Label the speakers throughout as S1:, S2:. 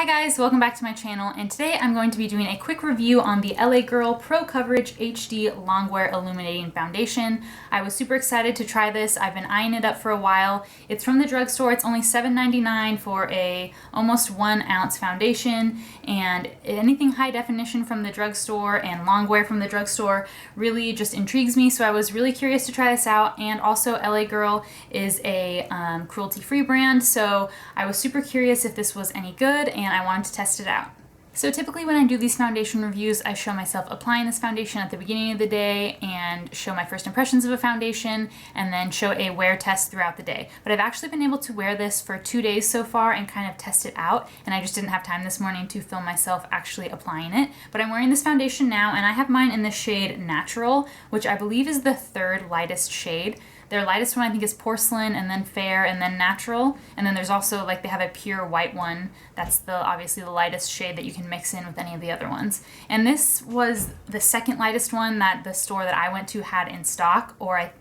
S1: Hi guys, welcome back to my channel, and today I'm going to be doing a quick review on the LA Girl Pro Coverage HD Longwear Illuminating Foundation. I was super excited to try this. I've been eyeing it up for a while. It's from the drugstore. It's only $7.99 for a almost 1 ounce foundation, and anything high definition from the drugstore and longwear from the drugstore really just intrigues me, so I was really curious to try this out. And also LA Girl is a cruelty-free brand, so I was super curious if this was any good, and I wanted to test it out. So typically when I do these foundation reviews, I show myself applying this foundation at the beginning of the day and show my first impressions of a foundation and then show a wear test throughout the day. But I've actually been able to wear this for 2 days so far and kind of test it out, and I just didn't have time this morning to film myself actually applying it. But I'm wearing this foundation now, and I have mine in the shade Natural, which I believe is the third lightest shade. Their lightest one I think is Porcelain, and then Fair, and then Natural. And then there's also, like, they have a pure white one. That's obviously the lightest shade that you can mix in with any of the other ones. And this was the second lightest one that the store that I went to had in stock, or I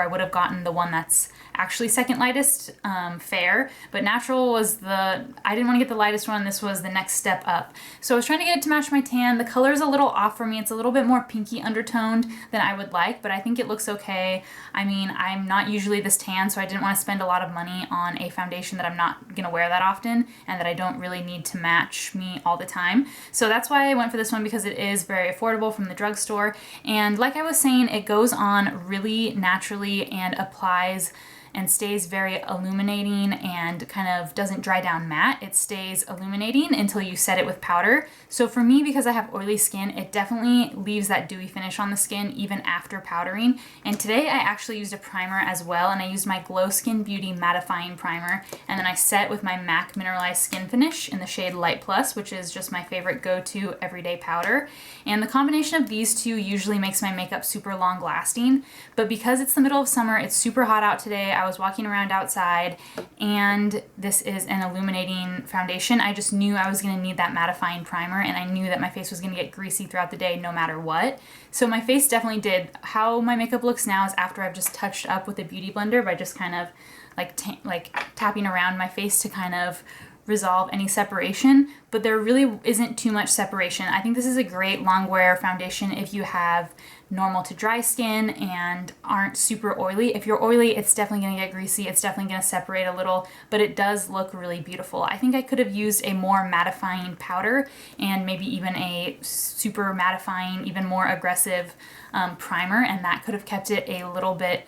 S1: would have gotten the one that's actually second lightest, Fair, but Natural was I didn't want to get the lightest one. This was the next step up. So I was trying to get it to match my tan. The color is a little off for me. It's a little bit more pinky undertoned than I would like, but I think it looks okay. I mean, I'm not usually this tan, so I didn't want to spend a lot of money on a foundation that I'm not going to wear that often and that I don't really need to match me all the time. So that's why I went for this one, because it is very affordable from the drugstore. And like I was saying, it goes on really naturally and applies and stays very illuminating and kind of doesn't dry down matte. It stays illuminating until you set it with powder. So for me, because I have oily skin, it definitely leaves that dewy finish on the skin even after powdering. And today I actually used a primer as well, and I used my Glow Skin Beauty Mattifying Primer, and then I set with my MAC Mineralize Skinfinish in the shade Light Plus, which is just my favorite go-to everyday powder. And the combination of these two usually makes my makeup super long lasting, but because it's the middle of summer, it's super hot out today. I was walking around outside, and this is an illuminating foundation. I just knew I was going to need that mattifying primer, and I knew that my face was going to get greasy throughout the day no matter what. So my face definitely did. How my makeup looks now is after I've just touched up with a beauty blender by just kind of like tapping around my face to kind of resolve any separation, but there really isn't too much separation. I think this is a great long wear foundation if you have normal to dry skin and aren't super oily. If you're oily, it's definitely going to get greasy. It's definitely going to separate a little, but it does look really beautiful. I think I could have used a more mattifying powder and maybe even a super mattifying, even more aggressive primer, and that could have kept it a little bit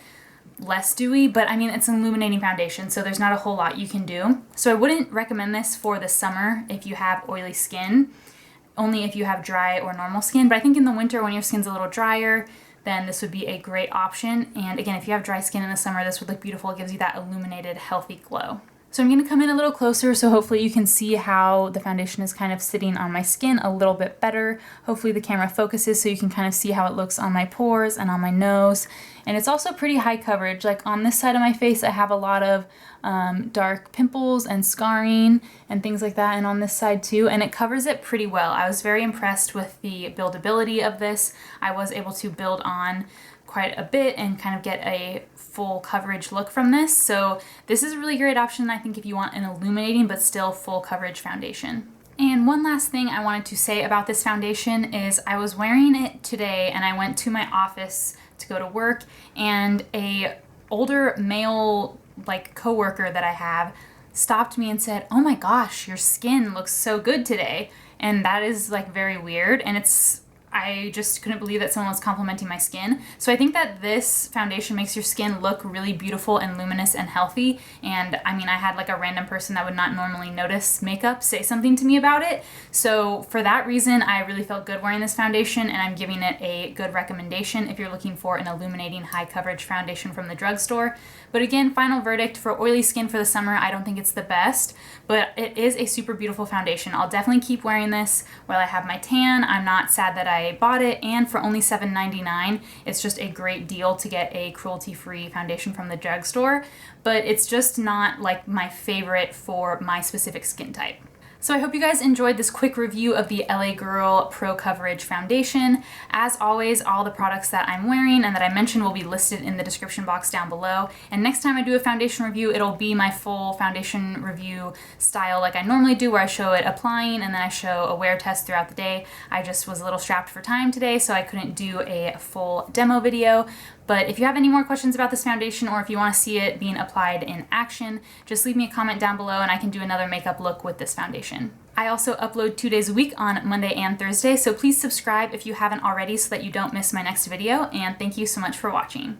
S1: less dewy, but I mean, it's an illuminating foundation, so there's not a whole lot you can do. So I wouldn't recommend this for the summer if you have oily skin, only if you have dry or normal skin. But I think in the winter, when your skin's a little drier, then this would be a great option. And again, if you have dry skin in the summer, this would look beautiful. It gives you that illuminated, healthy glow. So I'm going to come in a little closer so hopefully you can see how the foundation is kind of sitting on my skin a little bit better. Hopefully the camera focuses so you can kind of see how it looks on my pores and on my nose. And it's also pretty high coverage. Like on this side of my face, I have a lot of dark pimples and scarring and things like that, and on this side too, and it covers it pretty well. I was very impressed with the buildability of this. I was able to build on quite a bit and kind of get a full coverage look from this. So this is a really great option, I think, if you want an illuminating but still full coverage foundation. And one last thing I wanted to say about this foundation is I was wearing it today and I went to my office to go to work, and a older male coworker that I have stopped me and said, "Oh my gosh, your skin looks so good today." And that is very weird, and I just couldn't believe that someone was complimenting my skin. So I think that this foundation makes your skin look really beautiful and luminous and healthy. And I mean, I had a random person that would not normally notice makeup say something to me about it. So for that reason, I really felt good wearing this foundation, and I'm giving it a good recommendation if you're looking for an illuminating high coverage foundation from the drugstore. But again, final verdict, for oily skin for the summer, I don't think it's the best, but it is a super beautiful foundation. I'll definitely keep wearing this while I have my tan. I'm not sad that I bought it, and for only $7.99, it's just a great deal to get a cruelty-free foundation from the drugstore, but it's just not my favorite for my specific skin type. So I hope you guys enjoyed this quick review of the LA Girl Pro Coverage Foundation. As always, all the products that I'm wearing and that I mentioned will be listed in the description box down below. And next time I do a foundation review, it'll be my full foundation review style like I normally do, where I show it applying and then I show a wear test throughout the day. I just was a little strapped for time today, so I couldn't do a full demo video. But if you have any more questions about this foundation, or if you want to see it being applied in action, just leave me a comment down below and I can do another makeup look with this foundation. I also upload 2 days a week on Monday and Thursday, so please subscribe if you haven't already so that you don't miss my next video, and thank you so much for watching.